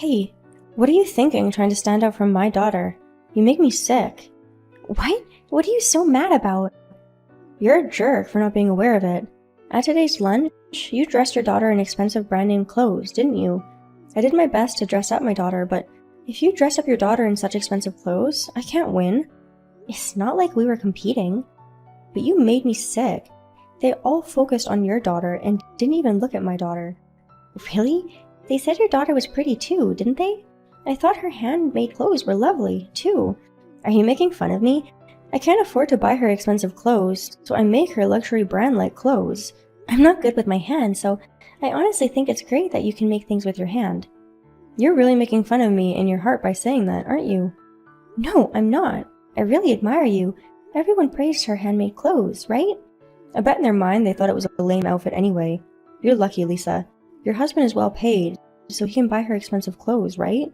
Hey, what are you thinking trying to stand out from my daughter? You make me sick. What? What are you so mad about? You're a jerk for not being aware of it. At today's lunch, you dressed your daughter in expensive brand name clothes, didn't you? I did my best to dress up my daughter, but if you dress up your daughter in such expensive clothes, I can't win. It's not like we were competing. But you made me sick. They all focused on your daughter and didn't even look at my daughter. Really? They said your daughter was pretty too, didn't they? I thought her handmade clothes were lovely, too. Are you making fun of me? I can't afford to buy her expensive clothes, so I make her luxury brand-like clothes. I'm not good with my hands, so I honestly think it's great that you can make things with your hand. You're really making fun of me in your heart by saying that, aren't you? No, I'm not. I really admire you. Everyone praised her handmade clothes, right? I bet in their mind they thought it was a lame outfit anyway. You're lucky, Lisa. Your husband is well paid, so he can buy her expensive clothes, right?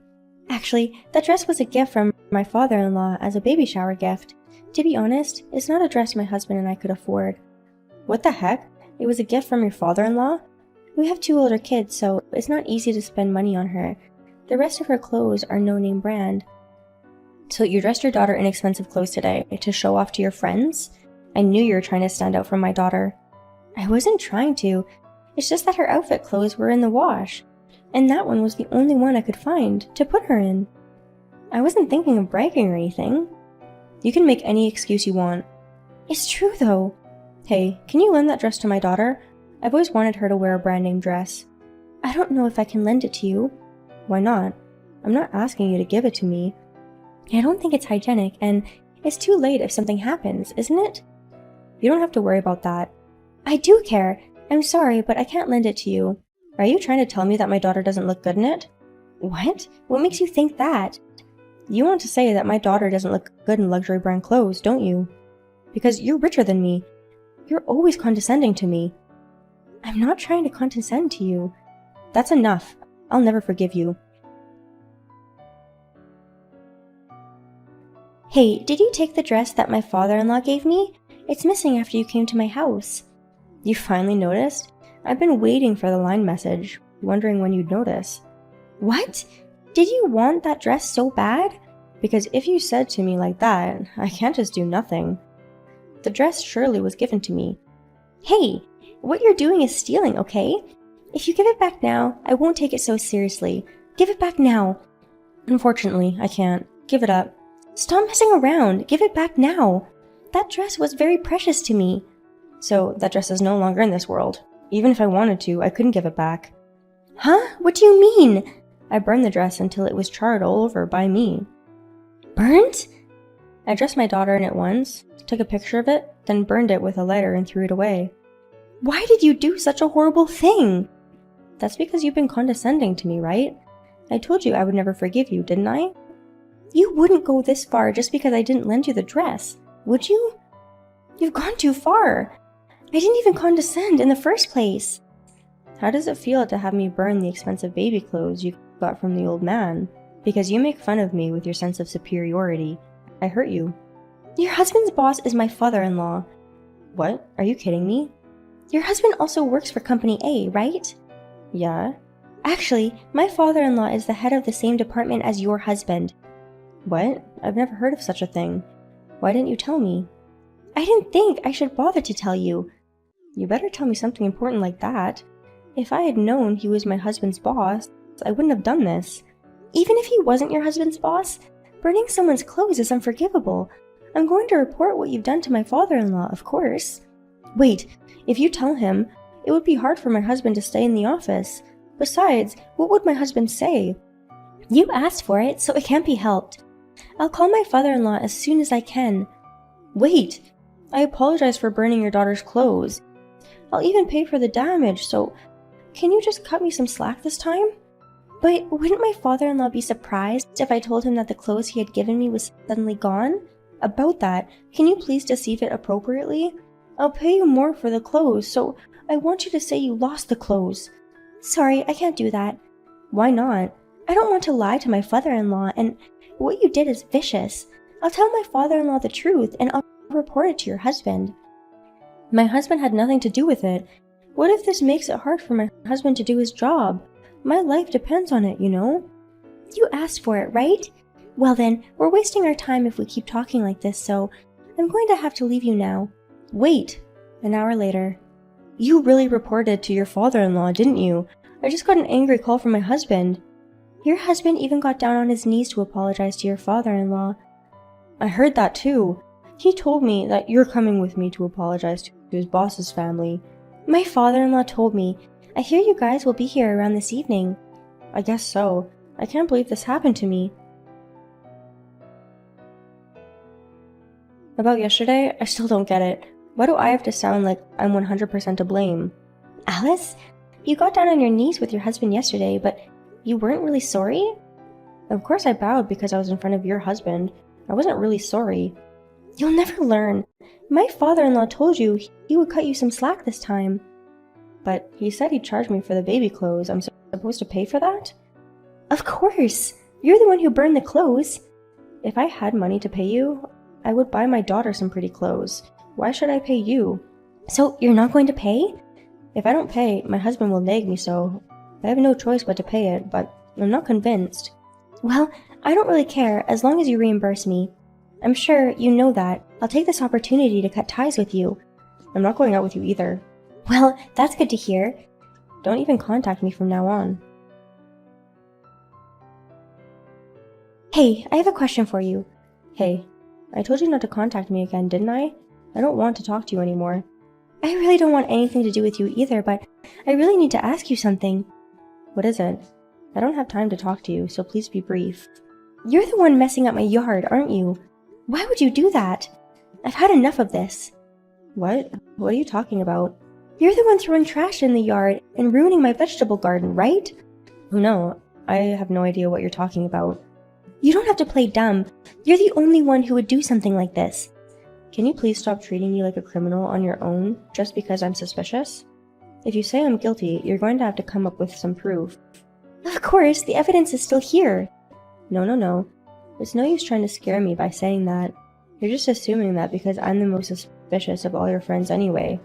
Actually, that dress was a gift from my father-in-law as a baby shower gift. To be honest, it's not a dress my husband and I could afford. What the heck? It was a gift from your father-in-law? We have 2 older kids, so it's not easy to spend money on her. The rest of her clothes are no-name brand. So you dressed your daughter in expensive clothes today to show off to your friends? I knew you were trying to stand out from my daughter. I wasn't trying to. It's just that her outfit clothes were in the wash, and that one was the only one I could find to put her in. I wasn't thinking of bragging or anything. You can make any excuse you want. It's true though. Hey, can you lend that dress to my daughter? I've always wanted her to wear a brand name dress. I don't know if I can lend it to you. Why not? I'm not asking you to give it to me. I don't think it's hygienic, and it's too late if something happens, isn't it? You don't have to worry about that. I do care. I'm sorry, but I can't lend it to you. Are you trying to tell me that my daughter doesn't look good in it? What? What makes you think that? You want to say that my daughter doesn't look good in luxury brand clothes, don't you? Because you're richer than me. You're always condescending to me. I'm not trying to condescend to you. That's enough. I'll never forgive you. Hey, did you take the dress that my father-in-law gave me? It's missing after you came to my house. You finally noticed? I've been waiting for the line message, wondering when you'd notice. What? Did you want that dress so bad? Because if you said to me like that, I can't just do nothing. The dress surely was given to me. Hey, what you're doing is stealing, okay? If you give it back now, I won't take it so seriously. Give it back now. Unfortunately, I can't. Give it up. Stop messing around. Give it back now. That dress was very precious to me. So that dress is no longer in this world. Even if I wanted to, I couldn't give it back. Huh? What do you mean? I burned the dress until it was charred all over by me. Burnt? I dressed my daughter in it once, took a picture of it, then burned it with a lighter and threw it away. Why did you do such a horrible thing? That's because you've been condescending to me, right? I told you I would never forgive you, didn't I? You wouldn't go this far just because I didn't lend you the dress, would you? You've gone too far. I didn't even condescend in the first place. How does it feel to have me burn the expensive baby clothes you got from the old man? Because you make fun of me with your sense of superiority. I hurt you. Your husband's boss is my father-in-law. What? Are you kidding me? Your husband also works for Company A, right? Yeah. Actually, my father-in-law is the head of the same department as your husband. What? I've never heard of such a thing. Why didn't you tell me? I didn't think I should bother to tell you. You better tell me something important like that. If I had known he was my husband's boss, I wouldn't have done this. Even if he wasn't your husband's boss, burning someone's clothes is unforgivable. I'm going to report what you've done to my father-in-law, of course. Wait, if you tell him, it would be hard for my husband to stay in the office. Besides, what would my husband say? You asked for it, so it can't be helped. I'll call my father-in-law as soon as I can. Wait, I apologize for burning your daughter's clothes. I'll even pay for the damage, so can you just cut me some slack this time? But wouldn't my father-in-law be surprised if I told him that the clothes he had given me was suddenly gone? About that, can you please deceive it appropriately? I'll pay you more for the clothes, so I want you to say you lost the clothes. Sorry, I can't do that. Why not? I don't want to lie to my father-in-law, and what you did is vicious. I'll tell my father-in-law the truth, and I'll report it to your husband. My husband had nothing to do with it. What if this makes it hard for my husband to do his job? My life depends on it, you know? You asked for it, right? Well then, we're wasting our time if we keep talking like this, so I'm going to have to leave you now. Wait! An hour later. You really reported to your father-in-law, didn't you? I just got an angry call from my husband. Your husband even got down on his knees to apologize to your father-in-law. I heard that too. He told me that you're coming with me to apologize to his boss's family. My father-in-law told me. I hear you guys will be here around this evening. I guess so. I can't believe this happened to me. About yesterday, I still don't get it. Why do I have to sound like I'm 100% to blame? Alice, you got down on your knees with your husband yesterday, but you weren't really sorry? Of course I bowed because I was in front of your husband. I wasn't really sorry. You'll never learn. My father-in-law told you he would cut you some slack this time. But he said he'd charge me for the baby clothes. I'm supposed to pay for that? Of course! You're the one who burned the clothes. If I had money to pay you, I would buy my daughter some pretty clothes. Why should I pay you? So you're not going to pay? If I don't pay, my husband will nag me so. I have no choice but to pay it, but I'm not convinced. Well, I don't really care as long as you reimburse me. I'm sure you know that. I'll take this opportunity to cut ties with you. I'm not going out with you either. Well, that's good to hear. Don't even contact me from now on. Hey, I have a question for you. Hey, I told you not to contact me again, didn't I? I don't want to talk to you anymore. I really don't want anything to do with you either, but I really need to ask you something. What is it? I don't have time to talk to you, so please be brief. You're the one messing up my yard, aren't you? Why would you do that? I've had enough of this. What? What are you talking about? You're the one throwing trash in the yard and ruining my vegetable garden, right? Oh no, I have no idea what you're talking about. You don't have to play dumb. You're the only one who would do something like this. Can you please stop treating me like a criminal on your own just because I'm suspicious? If you say I'm guilty, you're going to have to come up with some proof. Of course, the evidence is still here. No. It's no use trying to scare me by saying that. You're just assuming that because I'm the most suspicious of all your friends anyway.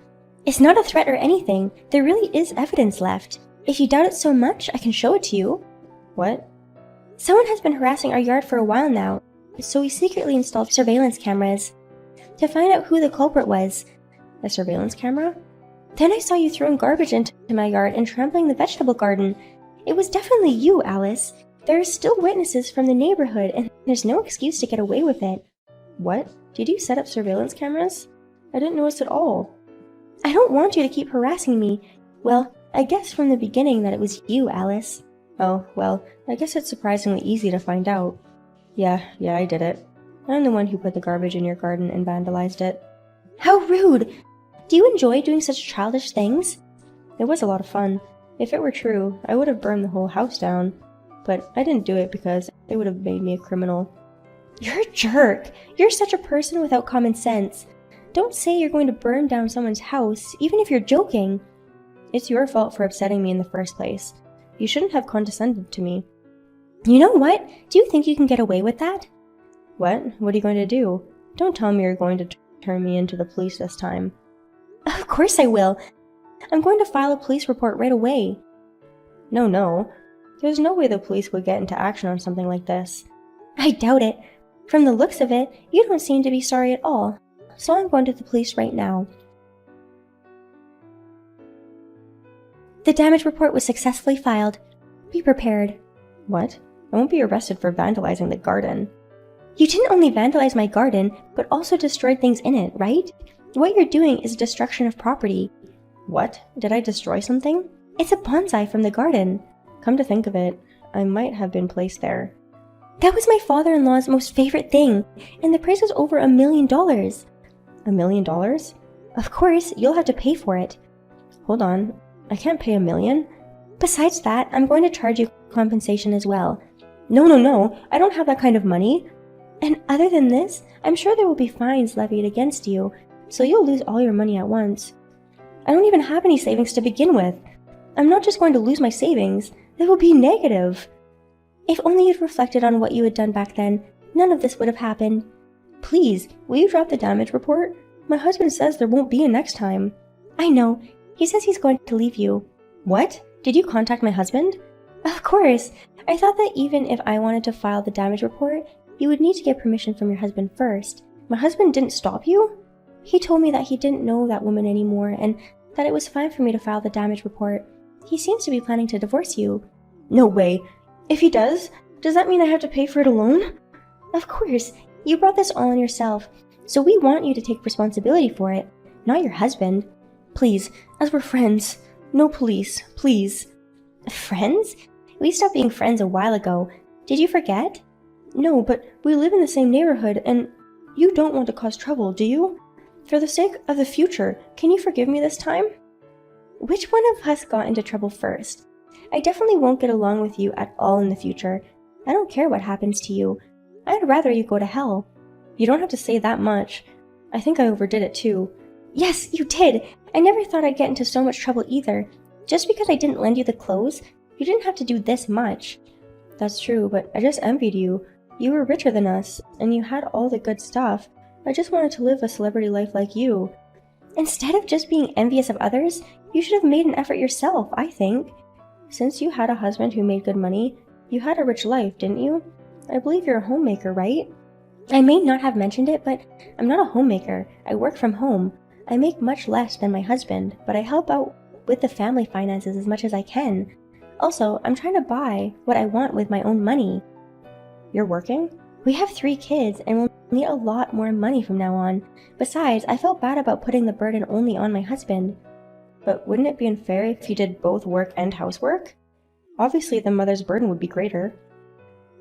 It's not a threat or anything. There really is evidence left. If you doubt it so much, I can show it to you. What? Someone has been harassing our yard for a while now, so we secretly installed surveillance cameras to find out who the culprit was. A surveillance camera? Then I saw you throwing garbage into my yard and trampling the vegetable garden. It was definitely you, Alice. There are still witnesses from the neighborhood, and there's no excuse to get away with it. What? Did you set up surveillance cameras? I didn't notice at all. I don't want you to keep harassing me. Well, I guessed from the beginning that it was you, Alice. Oh, well, I guess it's surprisingly easy to find out. Yeah, I did it. I'm the one who put the garbage in your garden and vandalized it. How rude! Do you enjoy doing such childish things? It was a lot of fun. If it were true, I would have burned the whole house down. But I didn't do it because it would have made me a criminal. You're a jerk! You're such a person without common sense. Don't say you're going to burn down someone's house, even if you're joking. It's your fault for upsetting me in the first place. You shouldn't have condescended to me. You know what? Do you think you can get away with that? What? What are you going to do? Don't tell me you're going to turn me into the police this time. Of course I will. I'm going to file a police report right away. No. There's no way the police would get into action on something like this. I doubt it. From the looks of it, you don't seem to be sorry at all. So I'm going to the police right now. The damage report was successfully filed. Be prepared. What? I won't be arrested for vandalizing the garden. You didn't only vandalize my garden, but also destroyed things in it, right? What you're doing is destruction of property. What? Did I destroy something? It's a bonsai from the garden. Come to think of it, I might have been placed there. That was my father-in-law's most favorite thing, and the price was over $1 million. $1 million? Of course, you'll have to pay for it. Hold on, I can't pay $1 million. Besides that, I'm going to charge you compensation as well. No, I don't have that kind of money. And other than this, I'm sure there will be fines levied against you, so you'll lose all your money at once. I don't even have any savings to begin with. I'm not just going to lose my savings, they will be negative. If only you'd reflected on what you had done back then, none of this would have happened. Please, will you drop the damage report? My husband says there won't be a next time. I know. He says he's going to leave you. What? Did you contact my husband? Of course. I thought that even if I wanted to file the damage report, you would need to get permission from your husband first. My husband didn't stop you? He told me that he didn't know that woman anymore and that it was fine for me to file the damage report. He seems to be planning to divorce you. No way. If he does that mean I have to pay for it alone? Of course. You brought this all on yourself, so we want you to take responsibility for it, not your husband. Please, as we're friends, no police, please. Friends? We stopped being friends a while ago. Did you forget? No, but we live in the same neighborhood, and you don't want to cause trouble, do you? For the sake of the future, can you forgive me this time? Which one of us got into trouble first? I definitely won't get along with you at all in the future. I don't care what happens to you. I'd rather you go to hell. You don't have to say that much. I think I overdid it too. Yes, you did! I never thought I'd get into so much trouble either. Just because I didn't lend you the clothes, you didn't have to do this much. That's true, but I just envied you. You were richer than us, and you had all the good stuff. I just wanted to live a celebrity life like you. Instead of just being envious of others, you should have made an effort yourself, I think. Since you had a husband who made good money, you had a rich life, didn't you? I believe you're a homemaker, right? I may not have mentioned it, but I'm not a homemaker. I work from home. I make much less than my husband, but I help out with the family finances as much as I can. Also, I'm trying to buy what I want with my own money. You're working? We have 3 kids and we'll need a lot more money from now on. Besides, I felt bad about putting the burden only on my husband. But wouldn't it be unfair if you did both work and housework? Obviously, the mother's burden would be greater.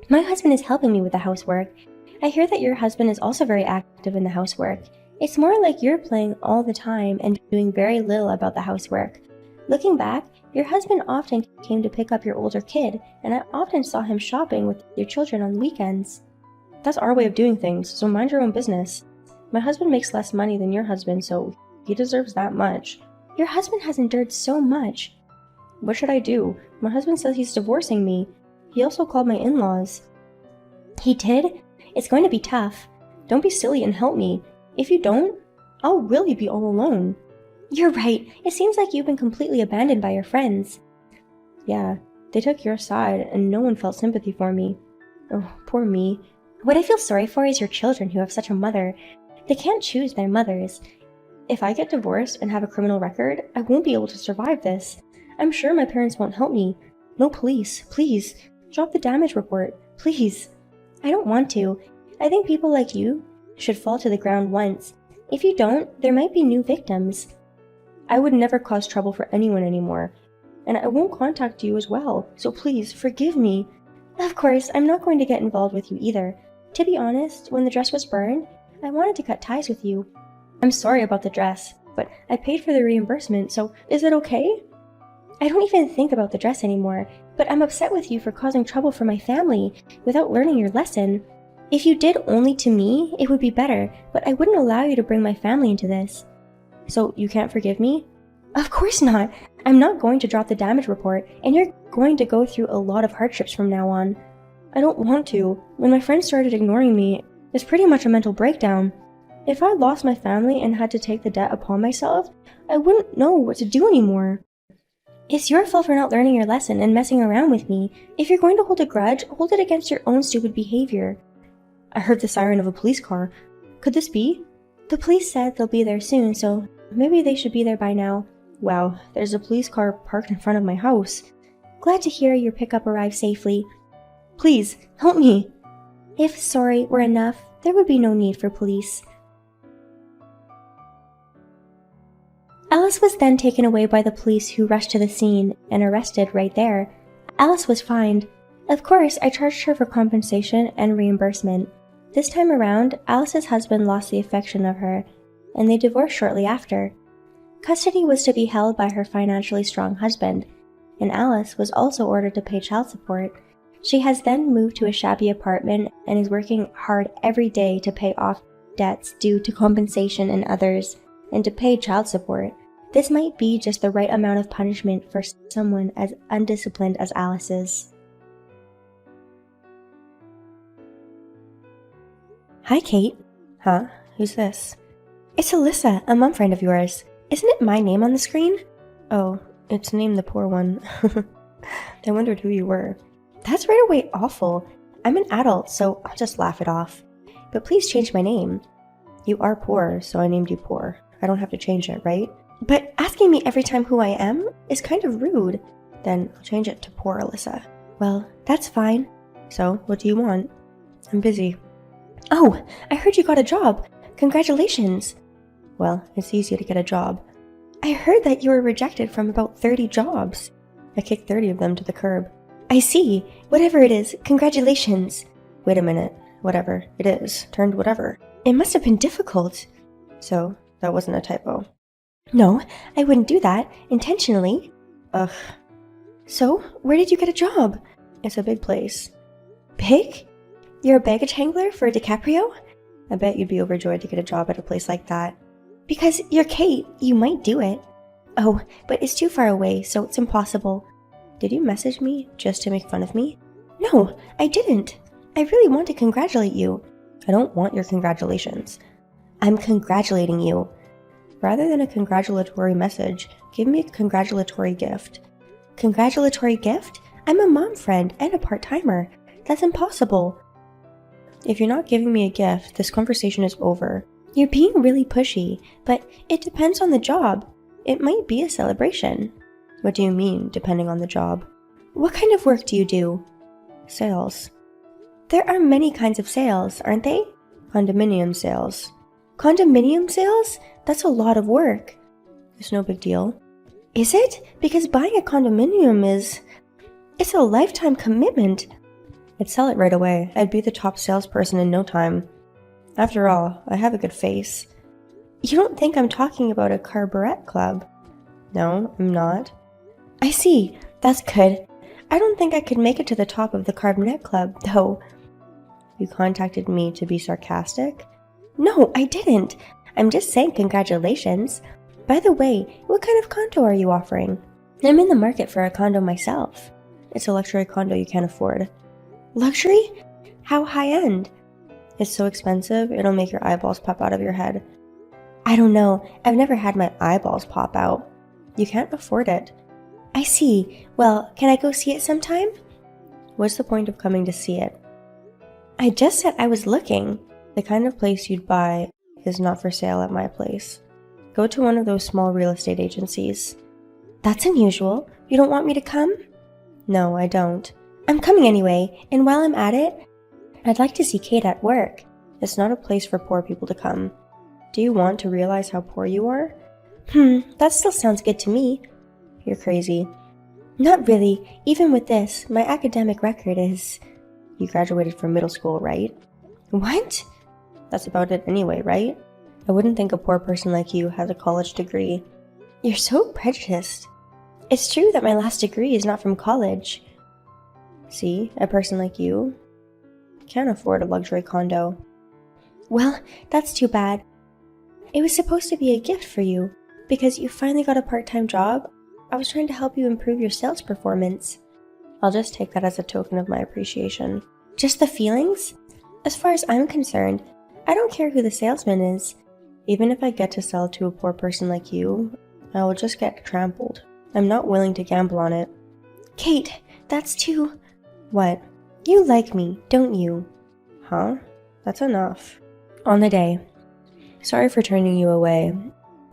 My husband is helping me with the housework. I hear that your husband is also very active in the housework. It's more like you're playing all the time and doing very little about the housework. Looking back, your husband often came to pick up your older kid, and I often saw him shopping with your children on weekends. That's our way of doing things, so mind your own business. My husband makes less money than your husband, so he deserves that much. Your husband has endured so much. What should I do? My husband says he's divorcing me. He also called my in-laws. He did? It's going to be tough. Don't be silly and help me. If you don't, I'll really be all alone. You're right. It seems like you've been completely abandoned by your friends. Yeah, they took your side and no one felt sympathy for me. Oh, poor me. What I feel sorry for is your children who have such a mother. They can't choose their mothers. If I get divorced and have a criminal record, I won't be able to survive this. I'm sure my parents won't help me. No police, please. Drop the damage report, please. I don't want to. I think people like you should fall to the ground once. If you don't, there might be new victims. I would never cause trouble for anyone anymore. And I won't contact you as well, so please, forgive me. Of course, I'm not going to get involved with you either. To be honest, when the dress was burned, I wanted to cut ties with you. I'm sorry about the dress, but I paid for the reimbursement, so is it okay? I don't even think about the dress anymore, but I'm upset with you for causing trouble for my family without learning your lesson. If you did only to me, it would be better, but I wouldn't allow you to bring my family into this. So you can't forgive me? Of course not. I'm not going to drop the damage report, and you're going to go through a lot of hardships from now on. I don't want to. When my friends started ignoring me, it's pretty much a mental breakdown. If I lost my family and had to take the debt upon myself, I wouldn't know what to do anymore. It's your fault for not learning your lesson and messing around with me. If you're going to hold a grudge, hold it against your own stupid behavior. I heard the siren of a police car. Could this be? The police said they'll be there soon, so maybe they should be there by now. Wow, there's a police car parked in front of my house. Glad to hear your pickup arrived safely. Please, help me. If sorry were enough, there would be no need for police. Alice was then taken away by the police who rushed to the scene and arrested right there. Alice was fined. Of course, I charged her for compensation and reimbursement. This time around, Alice's husband lost the affection of her, and they divorced shortly after. Custody was to be held by her financially strong husband, and Alice was also ordered to pay child support. She has then moved to a shabby apartment and is working hard every day to pay off debts due to compensation and others, and to pay child support. This might be just the right amount of punishment for someone as undisciplined as Alice is. Hi, Kate. Huh? Who's this? It's Alyssa, a mom friend of yours. Isn't it my name on the screen? Oh, it's named the poor one. I wondered who you were. That's right away awful. I'm an adult, so I'll just laugh it off. But please change my name. You are poor, so I named you Poor. I don't have to change it, right? But asking me every time who I am is kind of rude. Then I'll change it to Poor Alyssa. Well, that's fine. So, what do you want? I'm busy. Oh, I heard you got a job. Congratulations. Well, it's easy to get a job. I heard that you were rejected from about 30 jobs. I kicked 30 of them to the curb. I see. Whatever it is, congratulations. Wait a minute. Whatever it is turned whatever. It must have been difficult. So, that wasn't a typo. No, I wouldn't do that intentionally. Ugh. So, where did you get a job? It's a big place. Big? You're a baggage handler for DiCaprio? I bet you'd be overjoyed to get a job at a place like that. Because you're Kate, you might do it. Oh, but it's too far away, so it's impossible. Did you message me just to make fun of me? No, I didn't. I really want to congratulate you. I don't want your congratulations. I'm congratulating you. Rather than a congratulatory message, give me a congratulatory gift. Congratulatory gift? I'm a mom friend and a part-timer. That's impossible. If you're not giving me a gift, this conversation is over. You're being really pushy, but it depends on the job. It might be a celebration. What do you mean, depending on the job? What kind of work do you do? Sales. There are many kinds of sales, aren't they? Condominium sales. Condominium sales? That's a lot of work. It's no big deal. Is it? Because buying a condominium it's a lifetime commitment. I'd sell it right away. I'd be the top salesperson in no time. After all, I have a good face. You don't think I'm talking about a carburet club? No, I'm not. I see. That's good. I don't think I could make it to the top of the carbonet club, though. You contacted me to be sarcastic? No, I didn't. I'm just saying congratulations. By the way, what kind of condo are you offering? I'm in the market for a condo myself. It's a luxury condo you can't afford. Luxury? How high-end? It's so expensive, it'll make your eyeballs pop out of your head. I don't know. I've never had my eyeballs pop out. You can't afford it. I see. Well, can I go see it sometime? What's the point of coming to see it? I just said I was looking. The kind of place you'd buy is not for sale at my place. Go to one of those small real estate agencies. That's unusual. You don't want me to come? No, I don't. I'm coming anyway, and while I'm at it, I'd like to see Kate at work. It's not a place for poor people to come. Do you want to realize how poor you are? That still sounds good to me. You're crazy. Not really. Even with this, my academic record is... You graduated from middle school, right? What? That's about it anyway, right? I wouldn't think a poor person like you has a college degree. You're so prejudiced. It's true that my last degree is not from college. See, a person like you can't afford a luxury condo. Well, that's too bad. It was supposed to be a gift for you. Because you finally got a part-time job, I was trying to help you improve your sales performance. I'll just take that as a token of my appreciation. Just the feelings? As far as I'm concerned, I don't care who the salesman is. Even if I get to sell to a poor person like you, I will just get trampled. I'm not willing to gamble on it. Kate, that's too... What? You like me, don't you? Huh? That's enough. On the day. Sorry for turning you away.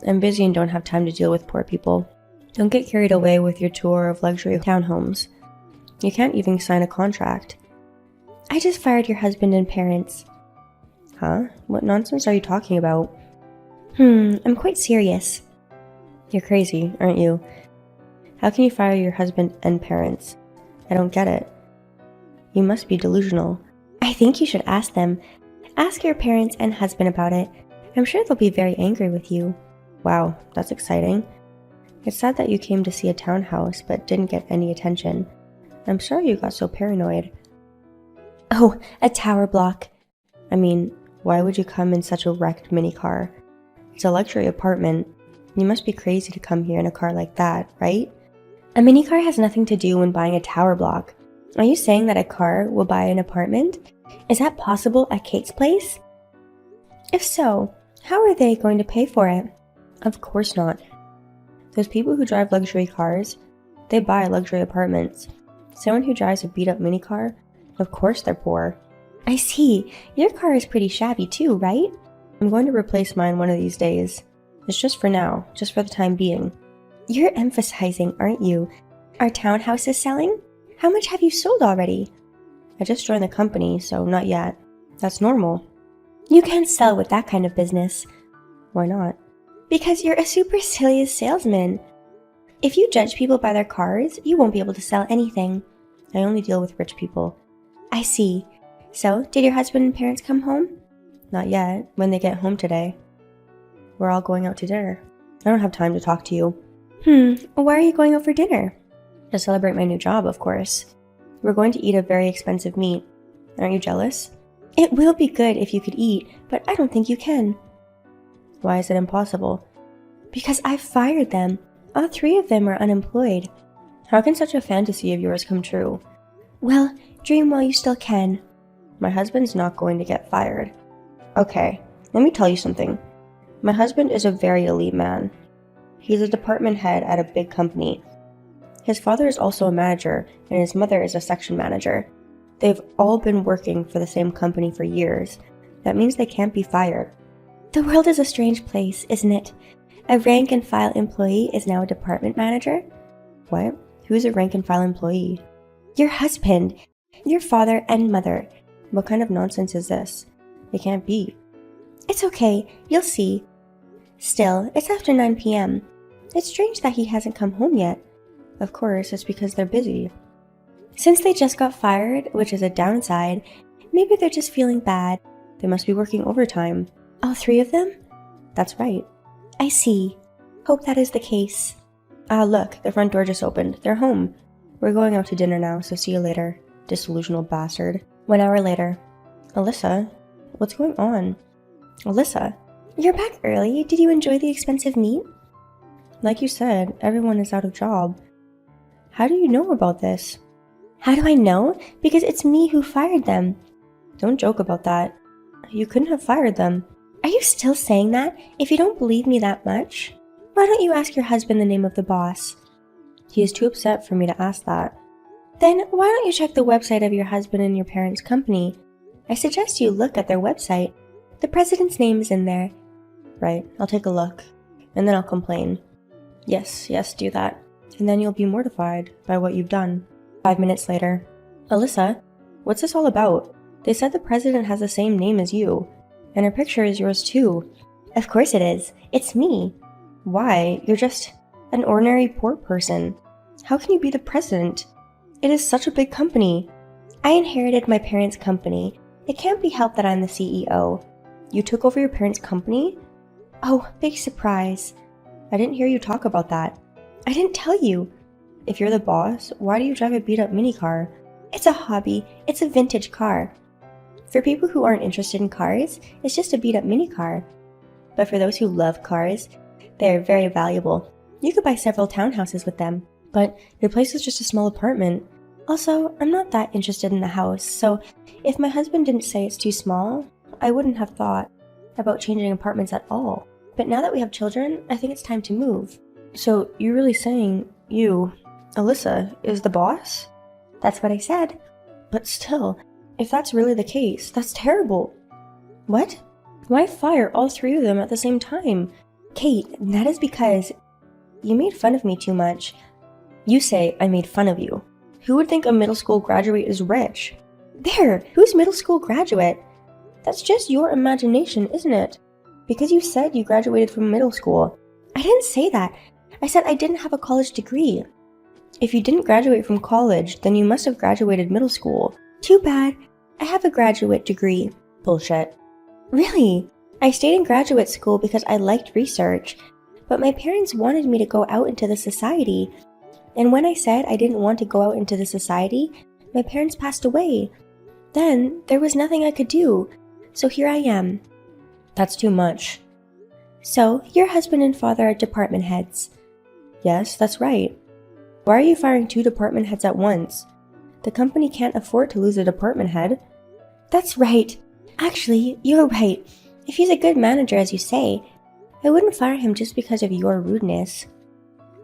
I'm busy and don't have time to deal with poor people. Don't get carried away with your tour of luxury townhomes. You can't even sign a contract. I just fired your husband and parents. Huh? What nonsense are you talking about? I'm quite serious. You're crazy, aren't you? How can you fire your husband and parents? I don't get it. You must be delusional. I think you should ask them. Ask your parents and husband about it. I'm sure they'll be very angry with you. Wow, that's exciting. It's sad that you came to see a townhouse but didn't get any attention. I'm sorry you got so paranoid. Oh, a tower block. I mean, why would you come in such a wrecked minicar? It's a luxury apartment. You must be crazy to come here in a car like that, right? A minicar has nothing to do when buying a tower block. Are you saying that a car will buy an apartment? Is that possible at Kate's place? If so, how are they going to pay for it? Of course not. Those people who drive luxury cars, They buy luxury apartments. Someone who drives a beat-up minicar? Of course they're poor. I see. Your car is pretty shabby too, right? I'm going to replace mine one of these days. It's just for now, just for the time being. You're emphasizing, aren't you? Our townhouse is selling? How much have you sold already? I just joined the company, so not yet. That's normal. You can't sell with that kind of business. Why not? Because you're a supercilious salesman. If you judge people by their cars, you won't be able to sell anything. I only deal with rich people. I see. So, did your husband and parents come home? Not yet. When they get home today. We're all going out to dinner. I don't have time to talk to you. Why are you going out for dinner? To celebrate my new job, of course. We're going to eat a very expensive meat. Aren't you jealous? It will be good if you could eat, but I don't think you can. Why is it impossible? Because I've fired them. All 3 of them are unemployed. How can such a fantasy of yours come true? Well, dream while you still can. My husband's not going to get fired. Okay, let me tell you something. My husband is a very elite man. He's a department head at a big company. His father is also a manager, and his mother is a section manager. They've all been working for the same company for years. That means they can't be fired. The world is a strange place, isn't it? A rank-and-file employee is now a department manager? What? Who's a rank-and-file employee? Your husband. Your father and mother. What kind of nonsense is this? It can't be. It's okay. You'll see. Still, it's after 9 p.m. It's strange that he hasn't come home yet. Of course, it's because they're busy. Since they just got fired, which is a downside, maybe they're just feeling bad. They must be working overtime. All 3 of them? That's right. I see. Hope that is the case. Look, the front door just opened. They're home. We're going out to dinner now, so see you later. Disillusional bastard. 1 hour later. Alyssa? What's going on? Alyssa? You're back early. Did you enjoy the expensive meat? Like you said, everyone is out of job. How do you know about this? How do I know? Because it's me who fired them. Don't joke about that. You couldn't have fired them. Are you still saying that? If you don't believe me that much? Why don't you ask your husband the name of the boss? He is too upset for me to ask that. Then why don't you check the website of your husband and your parents' company? I suggest you look at their website. The president's name is in there. Right, I'll take a look. And then I'll complain. Yes, do that. And then you'll be mortified by what you've done. 5 minutes later. Alyssa, what's this all about? They said the president has the same name as you. And her picture is yours too. Of course it is. It's me. Why? You're just an ordinary poor person. How can you be the president? It is such a big company. I inherited my parents' company. It can't be helped that I'm the CEO. You took over your parents' company? Oh, big surprise. I didn't hear you talk about that. I didn't tell you. If you're the boss, why do you drive a beat-up minicar? It's a hobby. It's a vintage car. For people who aren't interested in cars, it's just a beat-up minicar. But for those who love cars, they are very valuable. You could buy several townhouses with them. But your place is just a small apartment. Also, I'm not that interested in the house, so if my husband didn't say it's too small, I wouldn't have thought about changing apartments at all. But now that we have children, I think it's time to move. So you're really saying you, Alyssa, is the boss? That's what I said. But still, if that's really the case, that's terrible. What? Why fire all 3 of them at the same time? Kate, that is because you made fun of me too much. You say I made fun of you. Who would think a middle school graduate is rich? There! Who's middle school graduate? That's just your imagination, isn't it? Because you said you graduated from middle school. I didn't say that. I said I didn't have a college degree. If you didn't graduate from college, then you must have graduated middle school. Too bad. I have a graduate degree. Bullshit. Really? I stayed in graduate school because I liked research, but my parents wanted me to go out into the society. And when I said I didn't want to go out into the society, my parents passed away. Then there was nothing I could do, so here I am. That's too much. So, your husband and father are department heads. Yes, that's right. Why are you firing 2 department heads at once? The company can't afford to lose a department head. That's right. Actually, you're right. If he's a good manager, as you say, I wouldn't fire him just because of your rudeness.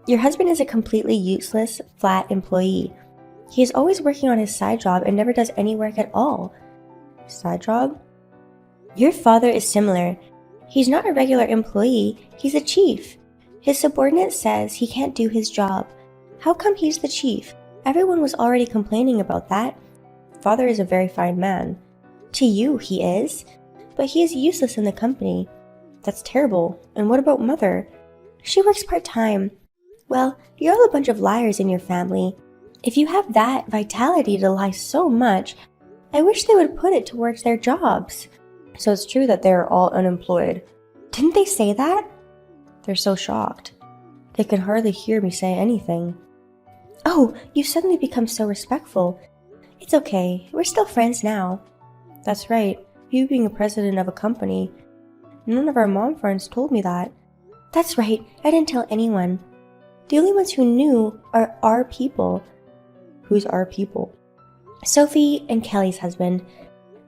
Your husband is a completely useless, flat employee. He is always working on his side job and never does any work at all. Side job? Your father is similar. He's not a regular employee, he's a chief. His subordinate says he can't do his job. How come he's the chief? Everyone was already complaining about that. Father is a very fine man. To you, he is. But he is useless in the company. That's terrible. And what about mother? She works part-time. Well, you're all a bunch of liars in your family. If you have that vitality to lie so much, I wish they would put it towards their jobs. So it's true that they're all unemployed. Didn't they say that? They're so shocked. They can hardly hear me say anything. Oh, you've suddenly become so respectful. It's okay, we're still friends now. That's right, you being a president of a company. None of our mom friends told me that. That's right, I didn't tell anyone. The only ones who knew are our people. Who's our people? Sophie and Kelly's husband.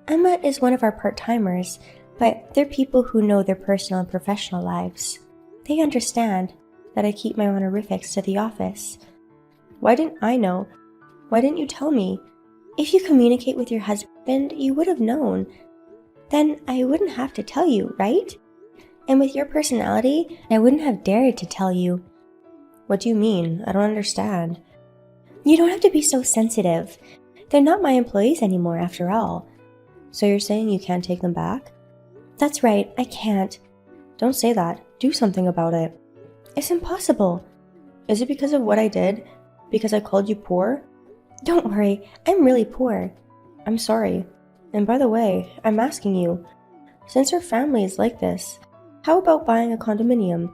Emma is one of our part-timers, but they're people who know their personal and professional lives. They understand that I keep my honorifics to the office. Why didn't I know? Why didn't you tell me? If you communicate with your husband, you would have known. Then I wouldn't have to tell you, right? And with your personality, I wouldn't have dared to tell you. What do you mean? I don't understand. You don't have to be so sensitive. They're not my employees anymore, after all. So you're saying you can't take them back? That's right, I can't. Don't say that. Do something about it. It's impossible. Is it because of what I did? Because I called you poor? Don't worry, I'm really poor. I'm sorry. And by the way, I'm asking you, since our family is like this, how about buying a condominium?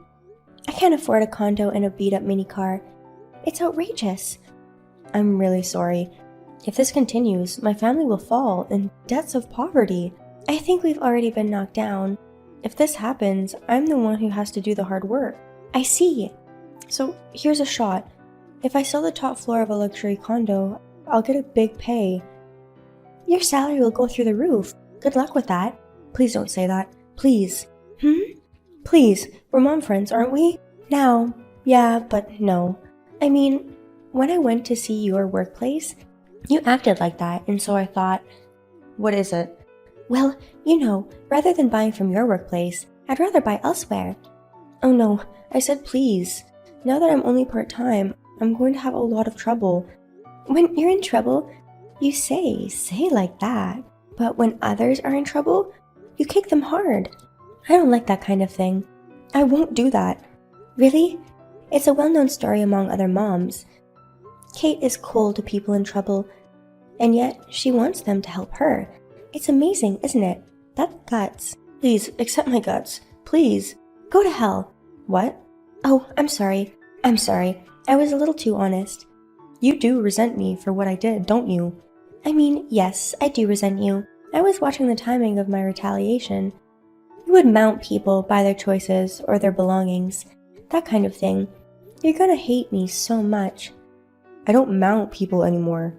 I can't afford a condo and a beat-up minicar. It's outrageous. I'm really sorry. If this continues, my family will fall in debts of poverty. I think we've already been knocked down. If this happens, I'm the one who has to do the hard work. I see. So here's a shot. If I sell the top floor of a luxury condo, I'll get a big pay. Your salary will go through the roof. Good luck with that. Please don't say that. Please. Please, we're mom friends, aren't we? Now, yeah, but no. I mean, when I went to see your workplace, you acted like that, and so I thought, what is it? Well, you know, rather than buying from your workplace, I'd rather buy elsewhere. Oh no, I said please. Now that I'm only part-time, I'm going to have a lot of trouble. When you're in trouble, you say like that. But when others are in trouble, you kick them hard. I don't like that kind of thing. I won't do that. Really? It's a well-known story among other moms. Kate is cold to people in trouble, and yet she wants them to help her. It's amazing, isn't it? That's guts. Please, accept my guts. Please. Go to hell. What? Oh, I'm sorry. I was a little too honest. You do resent me for what I did, don't you? I mean, yes, I do resent you. I was watching the timing of my retaliation. You would mount people by their choices or their belongings. That kind of thing. You're gonna hate me so much. I don't mount people anymore.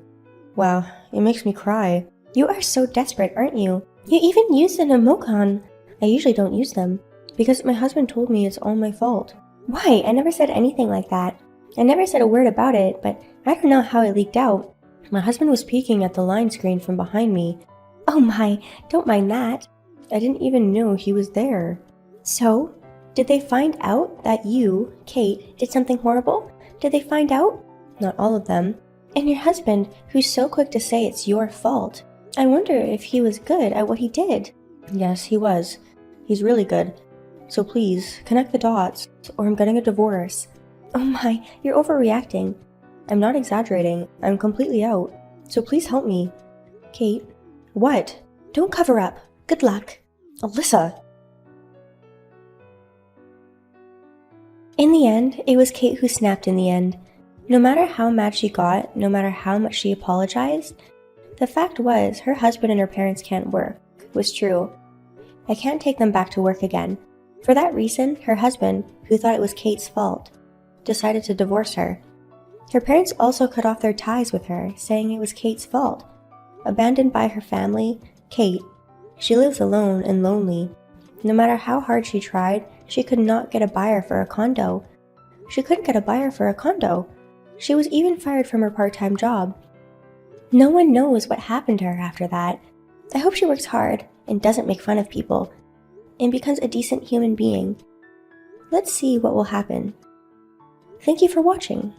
Wow, it makes me cry. You are so desperate, aren't you? You even used an emoticon. I usually don't use them, because my husband told me it's all my fault. Why? I never said anything like that. I never said a word about it, but I don't know how it leaked out. My husband was peeking at the line screen from behind me. Oh my, don't mind that. I didn't even know he was there. So, did they find out that you, Kate, did something horrible? Did they find out? Not all of them. And your husband, who's so quick to say it's your fault. I wonder if he was good at what he did. Yes, he was. He's really good. So please, connect the dots, or I'm getting a divorce. Oh my, you're overreacting. I'm not exaggerating. I'm completely out. So please help me. Kate. What? Don't cover up. Good luck. Alyssa. In the end, it was Kate who snapped in the end. No matter how mad she got, no matter how much she apologized, the fact was her husband and her parents can't work. It was true. I can't take them back to work again. For that reason, her husband, who thought it was Kate's fault, decided to divorce her. Her parents also cut off their ties with her, saying it was Kate's fault. Abandoned by her family, Kate, she lives alone and lonely. No matter how hard she tried, she could not get a buyer for a condo. She couldn't get a buyer for a condo. She was even fired from her part-time job. No one knows what happened to her after that. I hope she works hard and doesn't make fun of people and becomes a decent human being. Let's see what will happen. Thank you for watching.